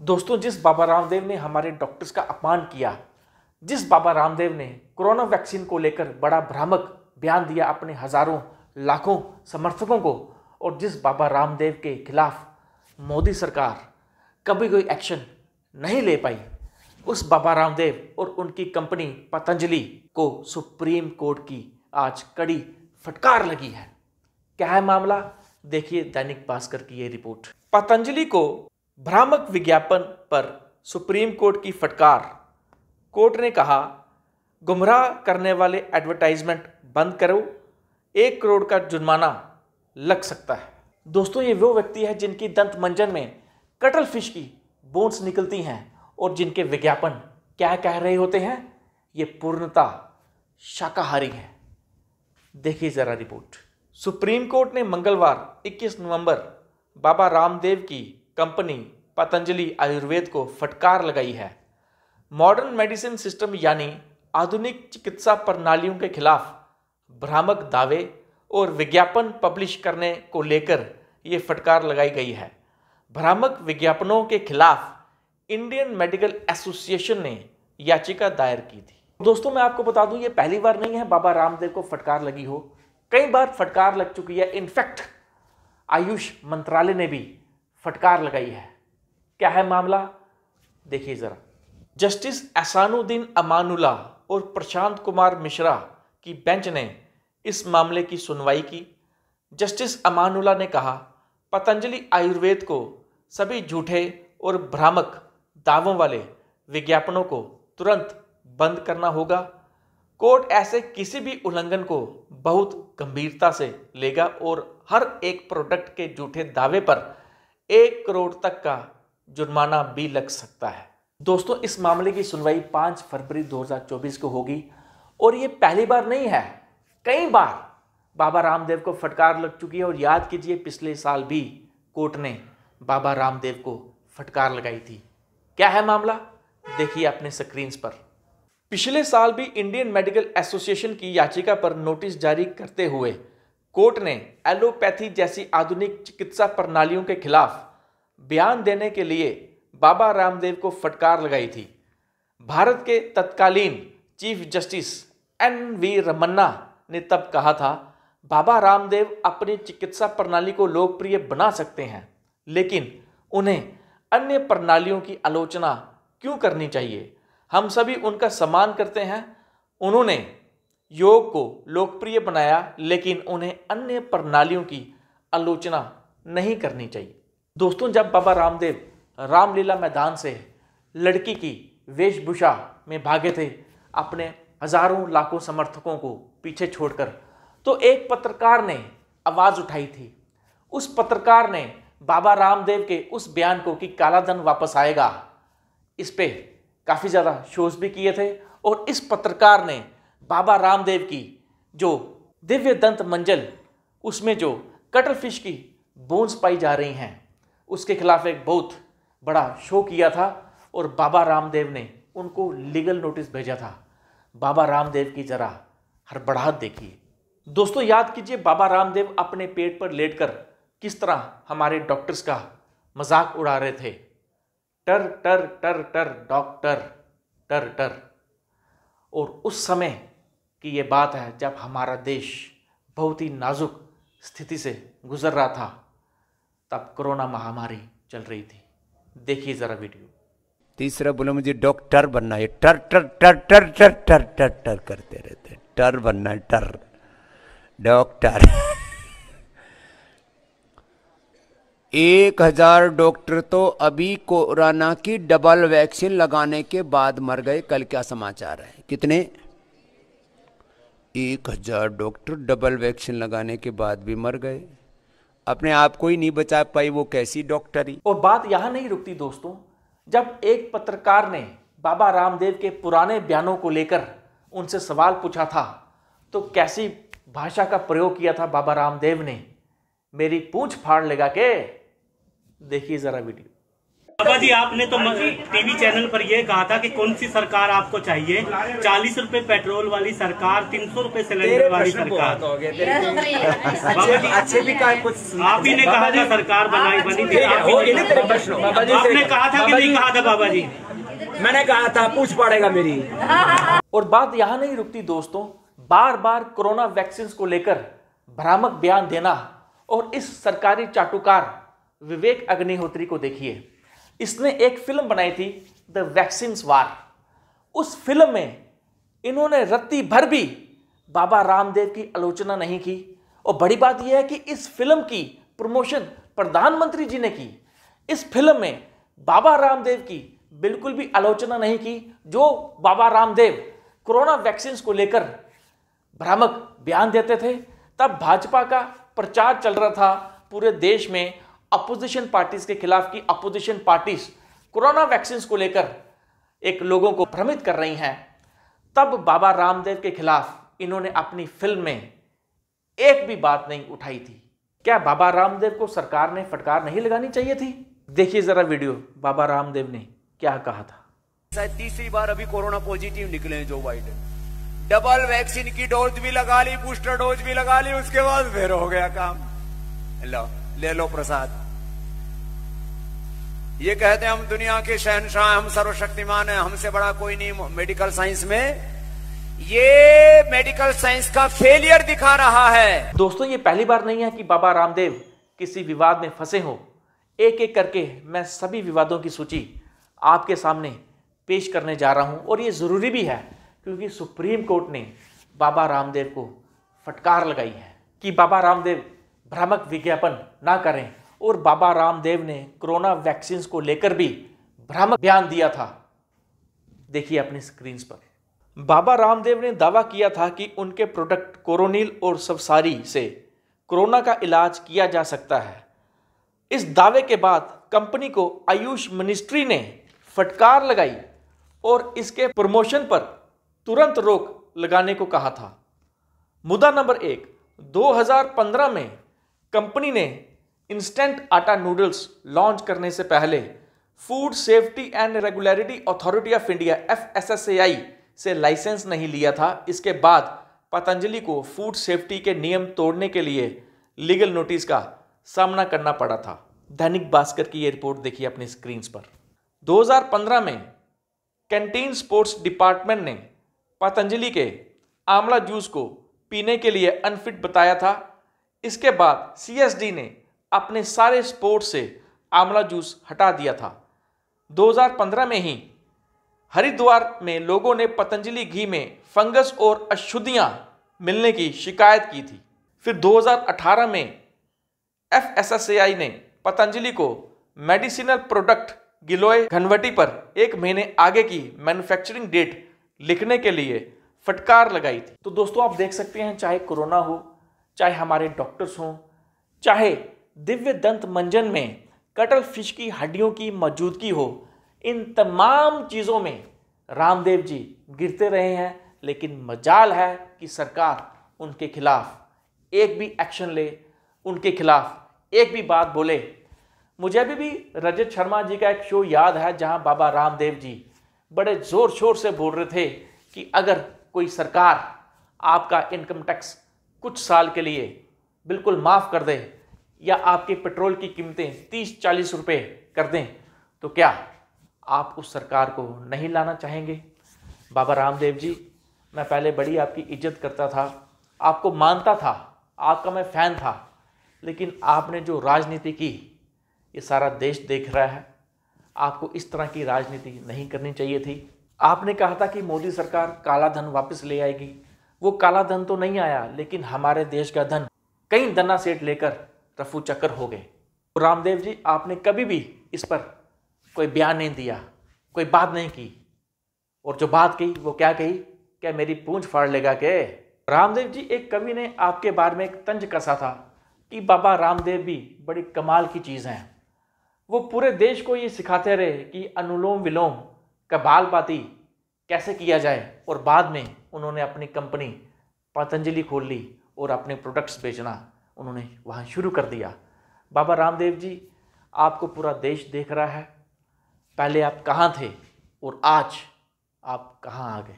दोस्तों, जिस बाबा रामदेव ने हमारे डॉक्टर्स का अपमान किया, जिस बाबा रामदेव ने कोरोना वैक्सीन को लेकर बड़ा भ्रामक बयान दिया अपने हजारों लाखों समर्थकों को, और जिस बाबा रामदेव के खिलाफ मोदी सरकार कभी कोई एक्शन नहीं ले पाई, उस बाबा रामदेव और उनकी कंपनी पतंजलि को सुप्रीम कोर्ट की आज कड़ी फटकार लगी है। क्या है मामला, देखिए दैनिक भास्कर की ये रिपोर्ट। पतंजलि को भ्रामक विज्ञापन पर सुप्रीम कोर्ट की फटकार। कोर्ट ने कहा, गुमराह करने वाले एडवर्टाइजमेंट बंद करो, 1 करोड़ का जुर्माना लग सकता है। दोस्तों, ये वो व्यक्ति है जिनकी दंत मंजन में कटल फिश की बोन्स निकलती हैं और जिनके विज्ञापन क्या कह रहे होते हैं, ये पूर्णतः शाकाहारी है। देखिए जरा रिपोर्ट। सुप्रीम कोर्ट ने मंगलवार 21 नवंबर बाबा रामदेव की कंपनी पतंजलि आयुर्वेद को फटकार लगाई है। मॉडर्न मेडिसिन सिस्टम यानी आधुनिक चिकित्सा प्रणालियों के खिलाफ भ्रामक दावे और विज्ञापन पब्लिश करने को लेकर ये फटकार लगाई गई है। भ्रामक विज्ञापनों के खिलाफ इंडियन मेडिकल एसोसिएशन ने याचिका दायर की थी। दोस्तों, मैं आपको बता दूं, ये पहली बार नहीं है बाबा रामदेव को फटकार लगी हो, कई बार फटकार लग चुकी है। इनफैक्ट आयुष मंत्रालय ने भी फटकार लगाई है। क्या है मामला, देखिए जरा। जस्टिस एहसानुद्दीन अमानुल्लाह और प्रशांत कुमार मिश्रा की बेंच ने इस मामले की सुनवाई की। जस्टिस अमानुल्लाह ने कहा, पतंजलि आयुर्वेद को सभी झूठे और भ्रामक दावों वाले विज्ञापनों को तुरंत बंद करना होगा। कोर्ट ऐसे किसी भी उल्लंघन को बहुत गंभीरता से लेगा और हर एक प्रोडक्ट के झूठे दावे पर 1 करोड़ तक का जुर्माना भी लग सकता है। दोस्तों, इस मामले की सुनवाई 5 फरवरी 2024 को होगी और ये पहली बार नहीं है, कई बार बाबा रामदेव को फटकार लग चुकी है। और याद कीजिए, पिछले साल भी कोर्ट ने बाबा रामदेव को फटकार लगाई थी। क्या है मामला, देखिए अपने स्क्रीन पर। पिछले साल भी इंडियन मेडिकल एसोसिएशन की याचिका पर नोटिस जारी करते हुए कोर्ट ने एलोपैथी जैसी आधुनिक चिकित्सा प्रणालियों के खिलाफ बयान देने के लिए बाबा रामदेव को फटकार लगाई थी। भारत के तत्कालीन चीफ जस्टिस NV रमन्ना ने तब कहा था, बाबा रामदेव अपनी चिकित्सा प्रणाली को लोकप्रिय बना सकते हैं, लेकिन उन्हें अन्य प्रणालियों की आलोचना क्यों करनी चाहिए। हम सभी उनका सम्मान करते हैं। उन्होंने योग को लोकप्रिय बनाया, लेकिन उन्हें अन्य प्रणालियों की आलोचना नहीं करनी चाहिए। दोस्तों, जब बाबा रामदेव रामलीला मैदान से लड़की की वेशभूषा में भागे थे अपने हजारों लाखों समर्थकों को पीछे छोड़कर, तो एक पत्रकार ने आवाज उठाई थी। उस पत्रकार ने बाबा रामदेव के उस बयान को कि काला धन वापस आएगा, इस पे काफी ज्यादा शोज भी किए थे। और इस पत्रकार ने बाबा रामदेव की जो दिव्य दंत मंजल, उसमें जो कटल फिश की बोन्स पाई जा रही हैं, उसके खिलाफ एक बहुत बड़ा शो किया था और बाबा रामदेव ने उनको लीगल नोटिस भेजा था। बाबा रामदेव की जरा हड़बड़ाहट देखिए। दोस्तों, याद कीजिए, बाबा रामदेव अपने पेट पर लेटकर किस तरह हमारे डॉक्टर्स का मजाक उड़ा रहे थे। टर टर टर टर डॉक्टर टर टर। और उस समय की ये बात है जब हमारा देश बहुत ही नाजुक स्थिति से गुजर रहा था, तब कोरोना महामारी चल रही थी। देखिए जरा वीडियो। तीसरा बोलो, मुझे डॉक्टर बनना है। टर टर टर टर टर टर टर टर करते रहते, टर बनना है, टर डॉक्टर। 1000 डॉक्टर तो अभी कोरोना की डबल वैक्सीन लगाने के बाद मर गए। कल क्या समाचार है, कितने? 1000 डॉक्टर डबल वैक्सीन लगाने के बाद भी मर गए। अपने आप को ही नहीं बचा पाई, वो कैसी डॉक्टरी। और बात यहां नहीं रुकती दोस्तों। जब एक पत्रकार ने बाबा रामदेव के पुराने बयानों को लेकर उनसे सवाल पूछा था, तो कैसी भाषा का प्रयोग किया था बाबा रामदेव ने, मेरी पूंछ फाड़ लेगा के। देखिए जरा वीडियो। बाबा जी, आपने तो टीवी चैनल पर यह कहा था कि कौन सी सरकार आपको चाहिए, 40 रुपए पेट्रोल वाली सरकार, 300 रुपए सिलेंडर वाली सरकार। बाबा जी अच्छे भी कहा कुछ, आप ही ने कहा था सरकार बनी थी, आपने कहा था कि नहीं कहा था बाबा जी? मैंने कहा था, पूछ पड़ेगा मेरी। और बात यहां नहीं रुकती दोस्तों, बार बार कोरोना वैक्सीन को लेकर भ्रामक बयान देना। और इस सरकारी चाटुकार विवेक अग्निहोत्री को देखिए, इसने एक फिल्म बनाई थी द वैक्सीन वार। उस फिल्म में इन्होंने रत्ती भर भी बाबा रामदेव की आलोचना नहीं की। और बड़ी बात यह है कि इस फिल्म की प्रमोशन प्रधानमंत्री जी ने की। इस फिल्म में बाबा रामदेव की बिल्कुल भी आलोचना नहीं की। जो बाबा रामदेव कोरोना वैक्सीन को लेकर भ्रामक बयान देते थे, तब भाजपा का प्रचार चल रहा था पूरे देश में अपोजिशन पार्टीज के खिलाफ की अपोजिशन पार्टीज कोरोना वैक्सीन को लेकर एक लोगों को भ्रमित कर रही हैं। तब बाबा रामदेव के खिलाफ इन्होंने अपनी फिल्म में एक भी बात नहीं उठाई थी। क्या बाबा रामदेव को सरकार ने फटकार नहीं लगानी चाहिए थी? देखिए जरा वीडियो, बाबा रामदेव ने क्या कहा था। शायद तीसरी बार अभी कोरोना पॉजिटिव निकले हैं जो बाइडेन। डबल वैक्सीन की डोज भी लगा ली, बूस्टर डोज भी लगा ली, उसके बाद फिर हो गया काम। लो ले लो प्रसाद। ये कहते हैं हम दुनिया के शहंशाह, हम सर्वशक्तिमान हैं, हमसे बड़ा कोई नहीं मेडिकल साइंस में। ये मेडिकल साइंस का फेलियर दिखा रहा है। दोस्तों ये पहली बार नहीं है कि बाबा रामदेव किसी विवाद में फंसे हो। एक एक करके मैं सभी विवादों की सूची आपके सामने पेश करने जा रहा हूं। और ये जरूरी भी है क्योंकि सुप्रीम कोर्ट ने बाबा रामदेव को फटकार लगाई है कि बाबा रामदेव भ्रामक विज्ञापन ना करें। और बाबा रामदेव ने कोरोना वैक्सीन को लेकर भी भ्रामक बयान दिया था। देखिए अपनी स्क्रीन पर, बाबा रामदेव ने दावा किया था कि उनके प्रोडक्ट कोरोनिल और सवसारी से कोरोना का इलाज किया जा सकता है। इस दावे के बाद कंपनी को आयुष मिनिस्ट्री ने फटकार लगाई और इसके प्रमोशन पर तुरंत रोक लगाने को कहा था। मुद्दा नंबर 1, 2015 में कंपनी ने इंस्टेंट आटा नूडल्स लॉन्च करने से पहले food safety and regulatory authority of India FSSAI से लाइसेंस नहीं लिया था। इसके बाद पतंजलि को फूड सेफ्टी के नियम तोड़ने के लिए लीगल नोटिस का सामना करना पड़ा था। दैनिक भास्कर की ये रिपोर्ट देखिए अपनी स्क्रीन पर। 2015 में कैंटीन स्पोर्ट्स डिपार्टमेंट ने पतंजलि के आंवला जूस को पीने के लिए अनफिट बताया था। इसके बाद CSD ने अपने सारे स्पोर्ट्स से आंवला जूस हटा दिया था। 2015 में ही हरिद्वार में लोगों ने पतंजलि घी में फंगस और अशुद्धियां मिलने की शिकायत की थी। फिर 2018 में FSSAI ने पतंजलि को मेडिसिनल प्रोडक्ट गिलोय घनवटी पर 1 महीने आगे की मैन्युफैक्चरिंग डेट लिखने के लिए फटकार लगाई थी। तो दोस्तों आप देख सकते हैं, चाहे कोरोना हो, चाहे हमारे डॉक्टर्स हों, चाहे दिव्य दंत मंजन में कटल फिश की हड्डियों की मौजूदगी हो, इन तमाम चीज़ों में रामदेव जी गिरते रहे हैं। लेकिन मजाल है कि सरकार उनके खिलाफ एक भी एक्शन ले, उनके खिलाफ एक भी बात बोले। मुझे अभी भी रजत शर्मा जी का एक शो याद है जहां बाबा रामदेव जी बड़े जोर शोर से बोल रहे थे कि अगर कोई सरकार आपका इनकम टैक्स कुछ साल के लिए बिल्कुल माफ़ कर दे या आपके पेट्रोल की कीमतें 30-40 रुपए कर दें, तो क्या आप उस सरकार को नहीं लाना चाहेंगे? बाबा रामदेव जी, मैं पहले बड़ी आपकी इज्जत करता था, आपको मानता था, आपका मैं फ़ैन था, लेकिन आपने जो राजनीति की ये सारा देश देख रहा है। आपको इस तरह की राजनीति नहीं करनी चाहिए थी। आपने कहा था कि मोदी सरकार काला धन वापस ले आएगी। वो काला धन तो नहीं आया, लेकिन हमारे देश का धन कई धन्ना सेठ लेकर रफू चक्कर हो गए। तो रामदेव जी, आपने कभी भी इस पर कोई बयान नहीं दिया, कोई बात नहीं की। और जो बात कही वो क्या कही? क्या मेरी पूंछ फाड़ लेगा के? रामदेव जी, एक कवि ने आपके बारे में एक तंज कसा था कि बाबा रामदेव भी बड़ी कमाल की चीज़ हैं। वो पूरे देश को ये सिखाते रहे कि अनुलोम विलोम कपालभाति कैसे किया जाए। और बाद में उन्होंने अपनी कंपनी पतंजलि खोल ली और अपने प्रोडक्ट्स बेचना उन्होंने वहाँ शुरू कर दिया। बाबा रामदेव जी, आपको पूरा देश देख रहा है, पहले आप कहाँ थे और आज आप कहाँ आ गए।